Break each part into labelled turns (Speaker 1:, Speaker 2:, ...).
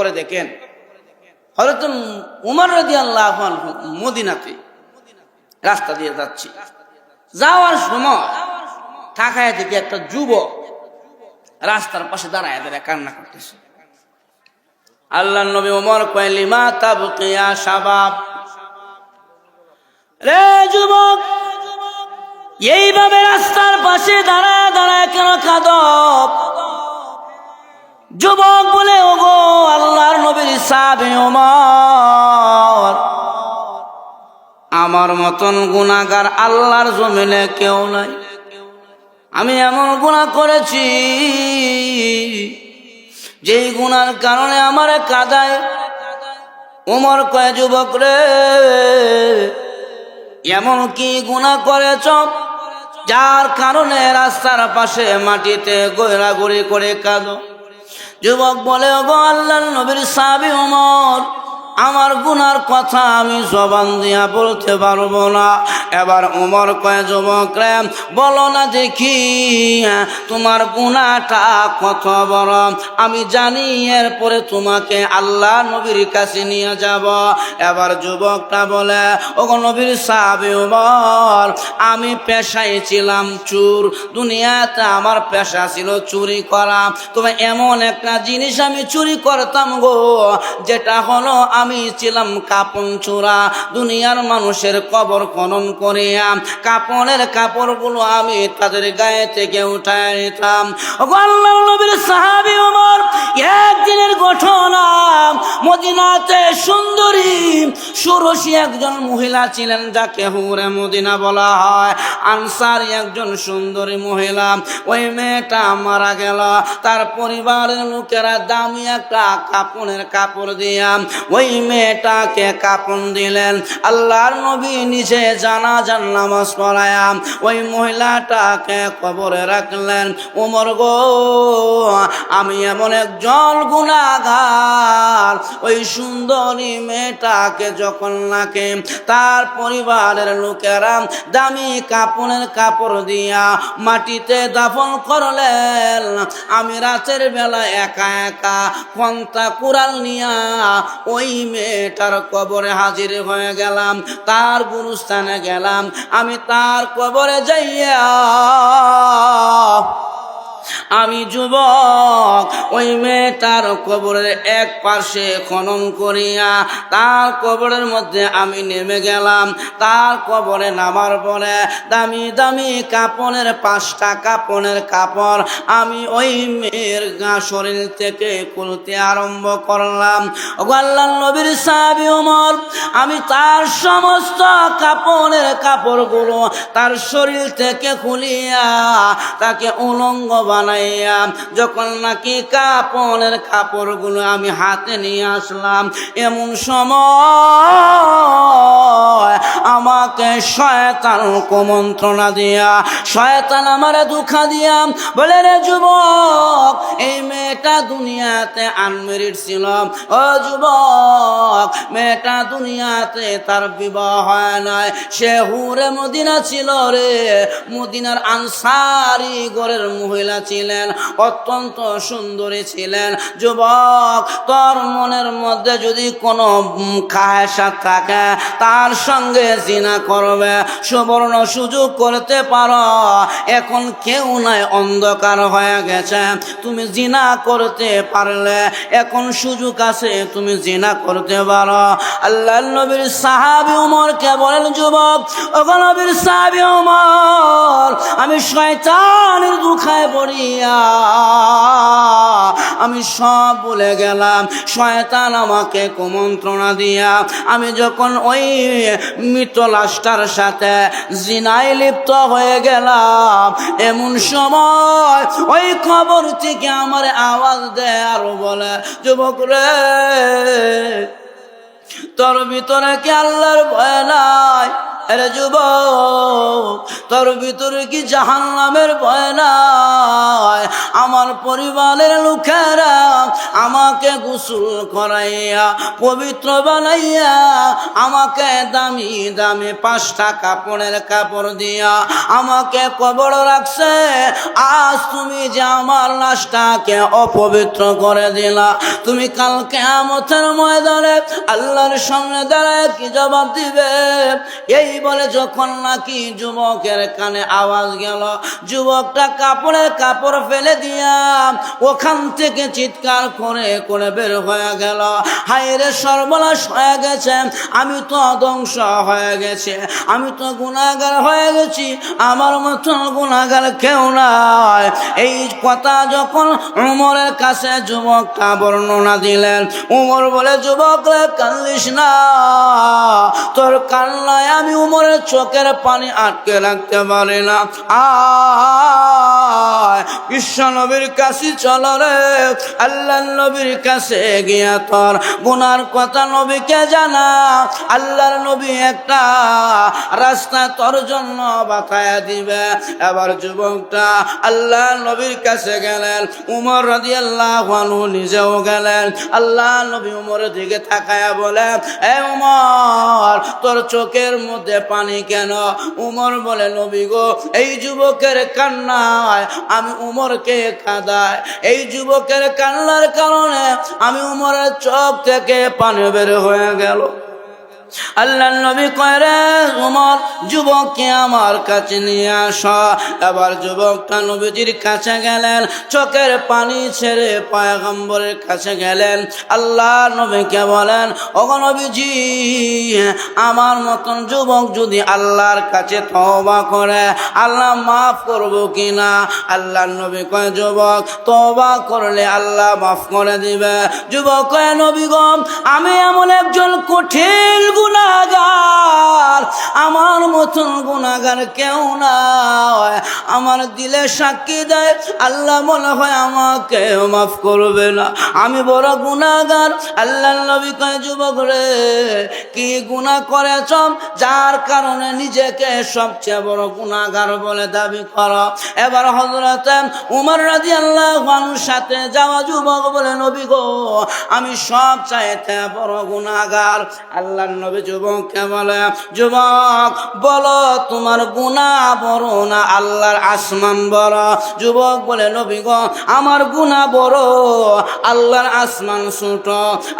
Speaker 1: করে দেখেন হযরত উমর রাদিয়াল্লাহু আনহু মদিনাতে রাস্তা দিয়ে যাচ্ছে, যাওয়ার সময় ঢাকায় থেকে একটা যুবক রাস্তার পাশে দাঁড়ায় দাঁড়ায় কান্না করতেছে। আল্লাহর নবী ওমর কয় লিমা তাবকিয়া শাবাব, রে যুবক এইভাবে রাস্তার পাশে দাঁড়ায় দাঁড়ায় কেন কাঁদো? যুবক বলে ওগো আল্লাহর নবীর সাহাবী ওমর, আমার মতন গুনাহগার আল্লাহর জমিনে কেউ নাই। আমি এমন গুনাহ করেছি যেই গুনার কারণে আমারে কাঁদায়। ওমর কয় যুবক রে, এমন কি গুনাহ করেছ যার কারণে রাস্তার পাশে মাটিতে গোড়াগড়ি করে কাঁদো? যুবক বলে ওগো আল্লাহর নবীর সাহাবী ওমর, আমার গুনার কথা আমি জবান দিয়া বলতে পারবো না। এবার ওমর কয় যুবক রে, বলো না দেখি তোমার গুনাহটা কত বড়, আমি জানি এরপরে তোমাকে আল্লাহ নবীর কাছে নিয়ে যাব। এবার যুবকটা বলে ওগো নবীর সাহাবী ওমর, আমি পেশায় ছিলাম চোর, দুনিয়াতে আমার পেশা ছিল চুরি করা। তবে এমন একটা জিনিস আমি চুরি করতাম গো, যেটা হলো আমি ছিলাম কাপন চোরা। দুনিয়ার মানুষের কবর খনন করিয়া কাপনের কাপড়গুলো আমি তাদের গায়ে থেকে উঠায় নিতাম। আল্লাহর নবীর সাহাবী ওমর, একদিনের ঘটনা, মদিনাতে সুন্দরী সুরসী একজন মহিলা ছিলেন যাকে হুরে মদিনা বলা হয়। আনসারী একজন সুন্দরী মহিলা, ওই মেয়েটা মারা গেল। তার পরিবারের লোকেরা দামি একটা কাপনের কাপড় দিয়া ওই মেয়েটাকে কাপন দিলেন। আল্লাহর নবী নিজে জানাজার নামাজ পড়ায়া ওই মহিলাটাকে কবরে রাখলেন। ওমর গো, আমি এমন একজন গুনাহগার, ওই সুন্দরী মেয়েটাকে যখন নাকি তার পরিবারের লোকেরা দামি কাপনের কাপড় দিয়া মাটিতে দাফন করলেন, আমি রাতের বেলা একা একা পন্থা কুড়াল নিয়া ওই মেয়েটার কবরে হাজির হয়ে গেলাম। তার গুরুস্থানে গেলাম, আমি তার কবরে যাইয়া আমি যুবক ওই মেয়েটার কবরের এক পাশে খনন করিয়া তার কবরের মধ্যে আমি নেমে গেলাম। তার কবরে নামার পরে দামি দামি কাপড়ের 5টা কাপড়ের কাপড় আমি ওই মেয়ের শরীর থেকে খুলতে আরম্ভ করলাম। আল্লাহর নবীর সাহাবী ওমর, আমি তার সমস্ত কাপড়ের কাপড়গুলো তার শরীর থেকে খুলিয়া তাকে উলঙ্গ বানাইয়া যখন নাকি কাপড়ের কাপড়গুলো আমি হাতে নিয়ে আসলাম, এমন সময় আমাকে শয়তান কুমন্ত্রণা দিয়া, শয়তান আমারে দুঃখা দিয়া বলে রে যুবক, এই মেয়েটা দুনিয়াতে আনমেরিড ছিল। ও যুবক, মেয়েটা দুনিয়াতে তার বিবাহ হয় নাই, সে হুরে মদিনা ছিল রে। মদিনার আনসারী ঘরের মহিলা ছিলেন, অত্যন্ত সুন্দরী ছিলেন। যুবক, তোর মনের মধ্যে যদি কোনো খায়সা থাকে তার সঙ্গে জিনা করবে, সুবর্ণ সুযোগ করতে পারো। এখন কেউ নাই, অন্ধকার হয়ে গেছে, তুমি জিনা করতে পারলে এখন সুযোগ আছে, তুমি জিনা করতে পারো। আল্লাহর নবীর সাহাবী ওমরকে বলেন যুবক, ওগো নবীর সাহাবী ওমর, আমি শয়তানের দুখায় পড়িয়া আমি সব ভুলে গেলাম। শয়তান আমাকে কুমন্ত্রণা দিয়া আমি যখন ওই মৃত লাশটার সাথে জিনায় লিপ্ত হয়ে গেলাম, এমন সময় ওই খবর থেকে আমার আওয়াজ দেয় আর বলে, যুবক রে, তোর ভিতরে কি আল্লাহর ভয় নাই? আরে যুবক, তোর ভিতরে কি জাহান্নামের ভয় নাই? আমার পরিবারের লোকেরা আমাকে গোসল করাইয়া পবিত্র বানাইয়া আমাকে দামি দামি 5টা কাপড়ের কাপড় দিয়া আমাকে কবর রাখছে। আজ তুমি যে আমার লাশটাকে অপবিত্র করে দিলা, তুমি কাল কিয়ামতের ময়দানে আল্লাহর সামনে দাঁড়ায় কি জবাব দিবে? এই বলে যখন নাকি যুবকের কানে আওয়াজ গেল, যুবকটা কাপড়ের কাপড় ফেলে দিয়া ওখান থেকে চিৎকার করে করে বের হয়ে গেল। হায়রে সর্বনাশ হয়ে গেছে, আমি তো ধ্বংস হয়ে গেছে, আমি তো গুনাহগার হয়ে গেছি, আমার মতো গুনাহগার কেউ নাই। এই কথা যখন উমরের কাছে যুবকটা বর্ণনা দিলেন, উমর বলে, যুবক রে কান্দিস না, তোর কান্নায় আমি উমরের চোখের পানি আটকে রাখতে পারি না। বিশ্ব নবীর কাছে চল রে, আল্লাহ নবীর কাছে গিয়া তোর গুনার কথা নবীকে জানা। আল্লাহর নবী একটা রাস্তা তোর জন্য বাতায়া দিবে। এবার যুবকটা আল্লাহ নবীর কাছে গেলেন, উমর রাদিয়াল্লাহু আনহু নিজেও গেলেন। আল্লাহ নবী উমরের দিকে তাকায়া বলে, এ উমর, তোর চোখের মধ্যে পানি কেন? উমর বলে, নবী গো, এই যুবকের কান্নায় আমি উমরকে কাঁদাই, এই যুবকের কান্নার কারণে আমি উমরের চোখ থেকে পানি বের হয়ে গেল। আল্লাহ নবী কয়, রে উমর, যুবককে আমার কাছে নিয়ে আস। এবার যুবকটা নবীজির কাছে গেলেন, চোখের পানি ছেড়ে পয়গম্বরের কাছে গেলেন। আল্লাহ নবীকে বলেন, ওগো নবীজি, আমার মতন যুবক যদি আল্লাহর কাছে তওবা করে আল্লাহ মাফ করব কিনা? আল্লাহ নবী কয়, যুবক, তওবা করলে আল্লাহ মাফ করে দিবে। যুবক কয়, নবী গো, আমি এমন একজন কঠিন গুনাহগার, আমার মতন গুনাহগার কেউ নাই। আমার দিলে সাক্ষী দেয় আল্লাহ মনে হয় আমাকে মাফ করবে না, আমি বড় গুনাহগার। আল্লাহ নবী কয়, যুবক রে, কি গুনাহ করেছ যার কারণে নিজেকে সবচেয়ে বড় গুনাহগার বলে দাবি করো? এবার হযরত উমর রাদিয়াল্লাহু আনহুর সাথে যাওয়া যুবক বলে, নবী গো, আমি সব চাইতে বড় গুনাহগার। আল্লাহ নবী যুবককে বলে, যুবক, বলো তোমার গুনাহ বড় না আল্লাহর আসমান বড়? যুবক বলে, নবী গো, আমার গুনাহ বড়, আল্লাহর আসমান ছোট।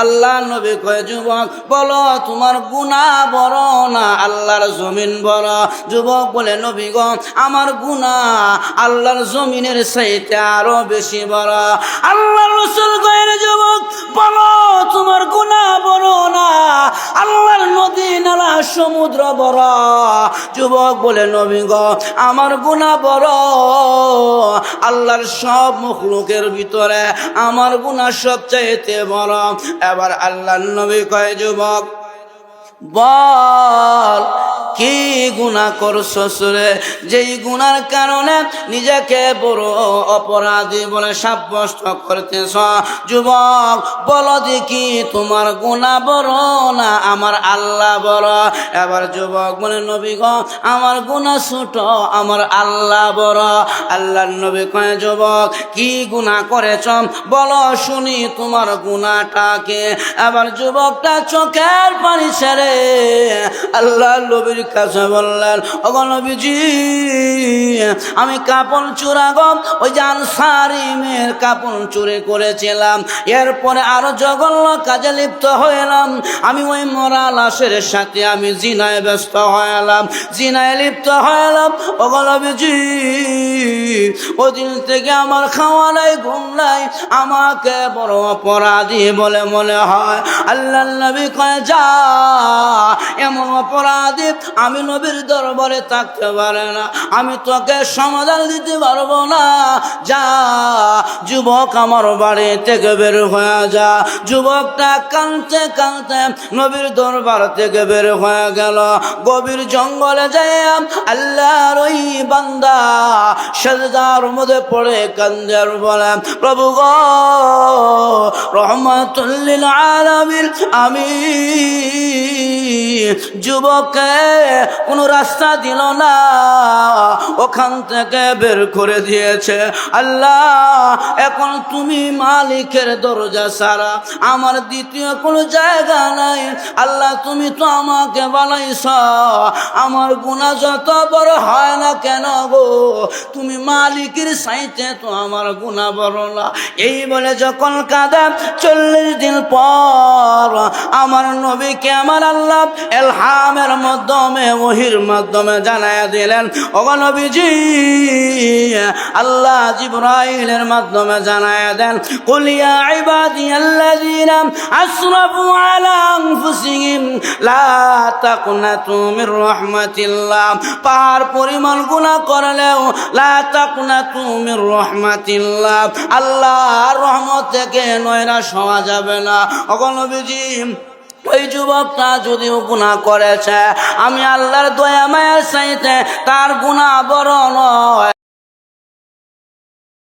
Speaker 1: আল্লাহ নবী কয়, যুবক, বলো তোমার গুনাহ বড় না আল্লাহর জমিন বড়? যুবক বলে, নবী গো, আমার গুনাহ আল্লাহর জমিনের চাইতে আরো বেশি বড়। আল্লাহ রাসূল কয়, যুবক, বলো তোমার গুনাহ বড় না আল্লাহর নদী নালা সমুদ্র বড়? যুবক বলে, নবী গো, আমার গুনাহ বড়, আল্লাহর সব মখলুকের ভিতরে আমার গুনাহ সবচাইতে বড়। এবার আল্লাহর নবী কয়, যুবক, বল কি গুনাহ করছস রে, যেই গুনার কারণে নিজেকে বড় অপরাধী বলে সাব্যস্ত করতেছ? যুবক, বলো দেখি তোমার গুনাহ বড় না আমার আল্লাহ বড়? এবার যুবক বলে, নবী গো, আমার গুনাহ ছোট, আমার আল্লাহ বড়। আল্লাহর নবী কয়, যুবক, কি গুনাহ করেছ বলো শুনি তোমার গুনাহটাকে? এবার যুবকটা চোখের পানি ছেড়ে আল্লাহ নবীর কাছে বললেন, ওগো নবীজি, আমি কাপড় চোরা গো, ওই যে আনসারী মেয়ের কাপড় চুরি করেছিলাম, এরপরে আরো জঘন্য কাজে লিপ্ত হইলাম, আমি ওই মরা লাশের সাথে আমি জিনায় ব্যস্ত হইলাম, জিনায় লিপ্ত হইলাম। ওগো নবীজি, ওই দিন থেকে আমার খাওয়া নাই, ঘুম নাই, আমাকে বড় অপরাধী বলে মনে হয়। আল্লাহ নবী কয়, যা, এমন অপরাধী আমি নবীর দরবারে থাকতে পারে না, আমি তোকে সমাধান দিতে পারবো না, যা, যুবক আমার বাড়ি থেকে বের হয়ে যা। যুবকটা কাঁদতে কাঁদতে নবীর দরবার থেকে বের হয়ে গেল। গভীর জঙ্গলে যায় আল্লাহর ওই বান্দা সেজদার মধ্যে পড়ে কান্দে আর বলে, প্রভু গো, রহমাতুল লিল আলামিন, আমি যুবকের কোনো রাস্তা দিল না, ওখান থেকে বের করে দিয়েছে। আল্লাহ, এখন তুমি মালিকের দরজা ছাড়া আমার দ্বিতীয় কোনো জায়গা নাই। আল্লাহ, তুমি তো আমাকে বানাইছ, আমার গুনাহ যত বড় হয় না কেন গো, তুমি মালিকের সাইতে তো আমার গুনাহ বড় না। এই বলে যখন কাঁদে, 40 দিন পর আমার নবীকে আমার আল্লাহ ইলহামের মাধ্যমে, ওহীর মাধ্যমে জানায়া দিলেন, ওগো নবীজি, আল্লাহ জিবরাইলের মাধ্যমে জানায়া দেন, কুল ইয়া ইবাদিয়াল্লাযীনা আসরাফু আলা আনফুসিহিম লা তাকনাতু মির রাহমাতিল্লাহ। পাহাড় পরিমাণ গুনাহ করলেও লা তাকনাতু মির রাহমাতিল্লাহ, আল্লাহর রহমত থেকে নৈরাশ হওয়া যাবে না। ওগো নবীজি, ওই যুবকটা যদিও গুনাহ করেছে, আমি আল্লাহর দয়া মায়ার চাইতে তার গুনাহ বড় নয়।